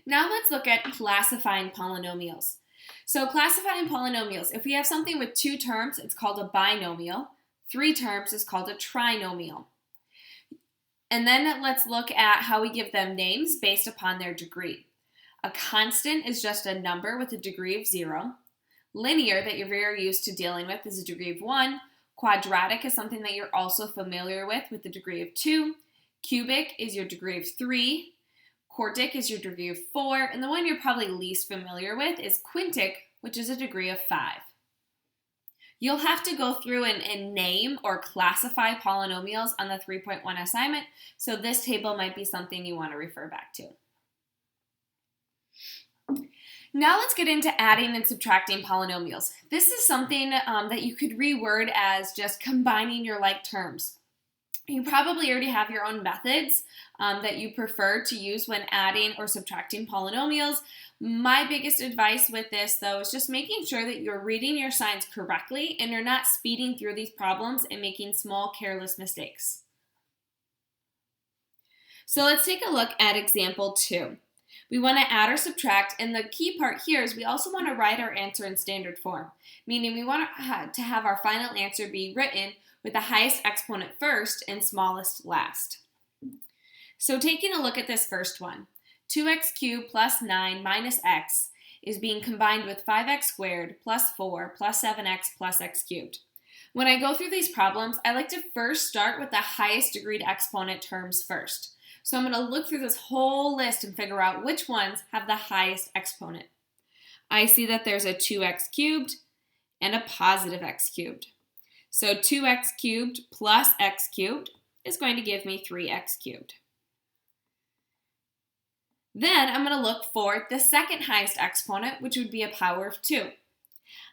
Now let's look at classifying polynomials. So classifying polynomials, if we have something with two terms, it's called a binomial. Three terms is called a trinomial. And then let's look at how we give them names based upon their degree. A constant is just a number with a degree of 0. Linear, that you're very used to dealing with, is a degree of 1. Quadratic is something that you're also familiar with a degree of 2. Cubic is your degree of 3. Quartic is your degree of 4. And the one you're probably least familiar with is quintic, which is a degree of 5. You'll have to go through and name or classify polynomials on the 3.1 assignment, so this table might be something you want to refer back to. Now let's get into adding and subtracting polynomials. This is something that you could reword as just combining your like terms. You probably already have your own methods that you prefer to use when adding or subtracting polynomials. My biggest advice with this, though, is just making sure that you're reading your signs correctly and you're not speeding through these problems and making small, careless mistakes. So let's take a look at example 2. We want to add or subtract, and the key part here is we also want to write our answer in standard form, meaning we want to have our final answer be written with the highest exponent first and smallest last. So taking a look at this first one, 2x cubed plus 9 minus x is being combined with 5x squared plus 4 plus 7x plus x cubed. When I go through these problems, I like to first start with the highest degreed exponent terms first. So I'm going to look through this whole list and figure out which ones have the highest exponent. I see that there's a 2x cubed and a positive x cubed. So 2x cubed plus x cubed is going to give me 3x cubed. Then I'm going to look for the second highest exponent, which would be a power of 2.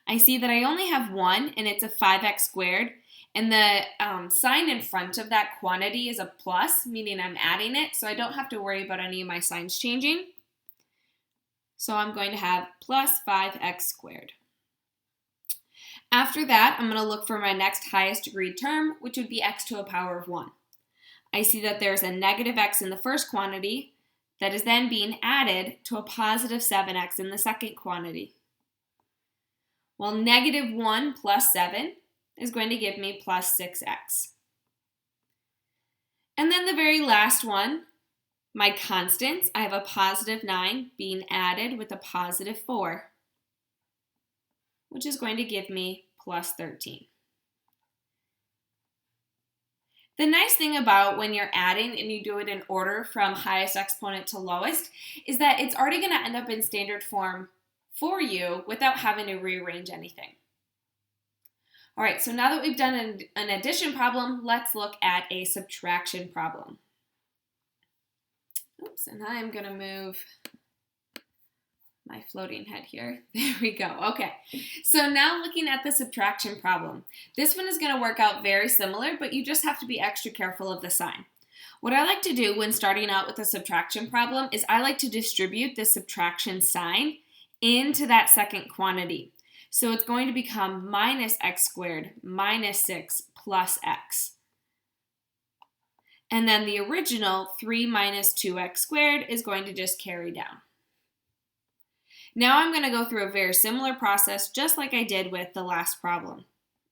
I see that I only have one, and it's a 5x squared, and the sign in front of that quantity is a plus, meaning I'm adding it, so I don't have to worry about any of my signs changing. So I'm going to have plus 5x squared. After that, I'm going to look for my next highest degree term, which would be x to a power of 1. I see that there's a negative x in the first quantity that is then being added to a positive 7x in the second quantity. Well, negative 1 plus 7 is going to give me plus 6x. And then the very last one, my constants, I have a positive 9 being added with a positive 4, which is going to give me plus 13. The nice thing about when you're adding and you do it in order from highest exponent to lowest is that it's already going to end up in standard form for you without having to rearrange anything. All right, so now that we've done an addition problem, let's look at a subtraction problem. Oops, and I'm going to move my floating head here. There we go. Okay, so now looking at the subtraction problem. This one is going to work out very similar, but you just have to be extra careful of the sign. What I like to do when starting out with a subtraction problem is I like to distribute the subtraction sign into that second quantity. So it's going to become minus x squared minus 6 plus x. And then the original 3 minus 2x squared is going to just carry down. Now I'm going to go through a very similar process just like I did with the last problem.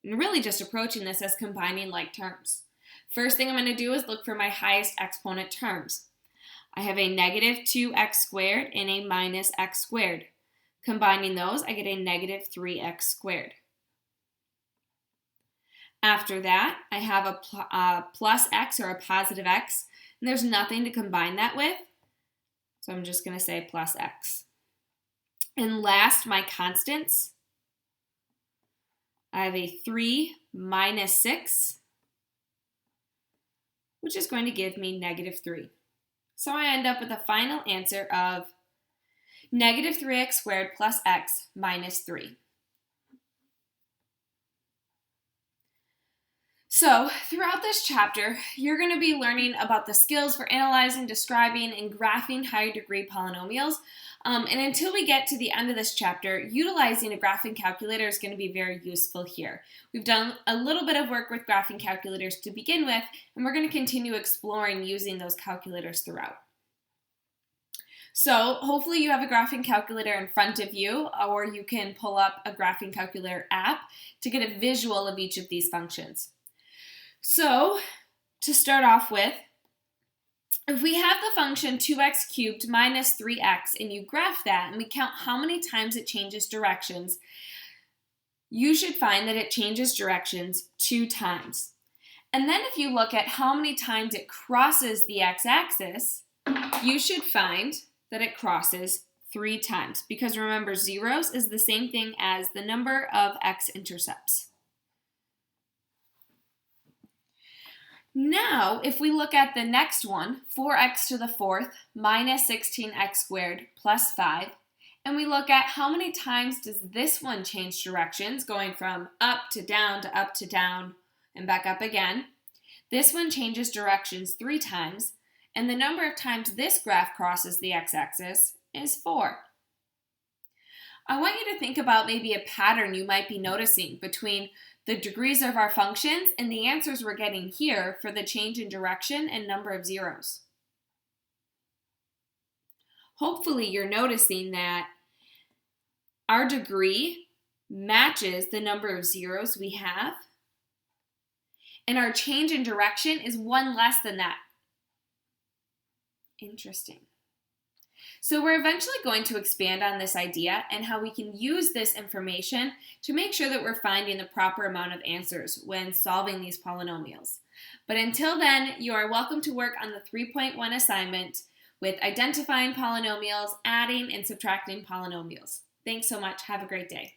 And really just approaching this as combining like terms. First thing I'm going to do is look for my highest exponent terms. I have a negative 2x squared and a minus x squared. Combining those, I get a negative 3x squared. After that, I have a plus x or a positive x, and there's nothing to combine that with, so I'm just going to say plus x. And last, my constants. I have a 3 minus 6, which is going to give me negative 3. So I end up with a final answer of negative 3x squared plus x minus 3. So throughout this chapter, you're going to be learning about the skills for analyzing, describing, and graphing higher degree polynomials. And until we get to the end of this chapter, utilizing a graphing calculator is going to be very useful here. We've done a little bit of work with graphing calculators to begin with, and we're going to continue exploring using those calculators throughout. So hopefully you have a graphing calculator in front of you, or you can pull up a graphing calculator app to get a visual of each of these functions. So to start off with, if we have the function 2x cubed minus 3x and you graph that and we count how many times it changes directions, you should find that it changes directions 2 times. And then if you look at how many times it crosses the x-axis, you should find that it crosses 3 times, because remember, zeros is the same thing as the number of x-intercepts. Now, if we look at the next one, 4x to the fourth minus 16x squared plus 5, and we look at how many times does this one change directions, going from up to down, and back up again. This one changes directions 3 times, and the number of times this graph crosses the x-axis is 4. I want you to think about maybe a pattern you might be noticing between the degrees of our functions and the answers we're getting here for the change in direction and number of zeros. Hopefully you're noticing that our degree matches the number of zeros we have, and our change in direction is 1 less than that. Interesting. So we're eventually going to expand on this idea and how we can use this information to make sure that we're finding the proper amount of answers when solving these polynomials. But until then, you are welcome to work on the 3.1 assignment with identifying polynomials, adding and subtracting polynomials. Thanks so much. Have a great day.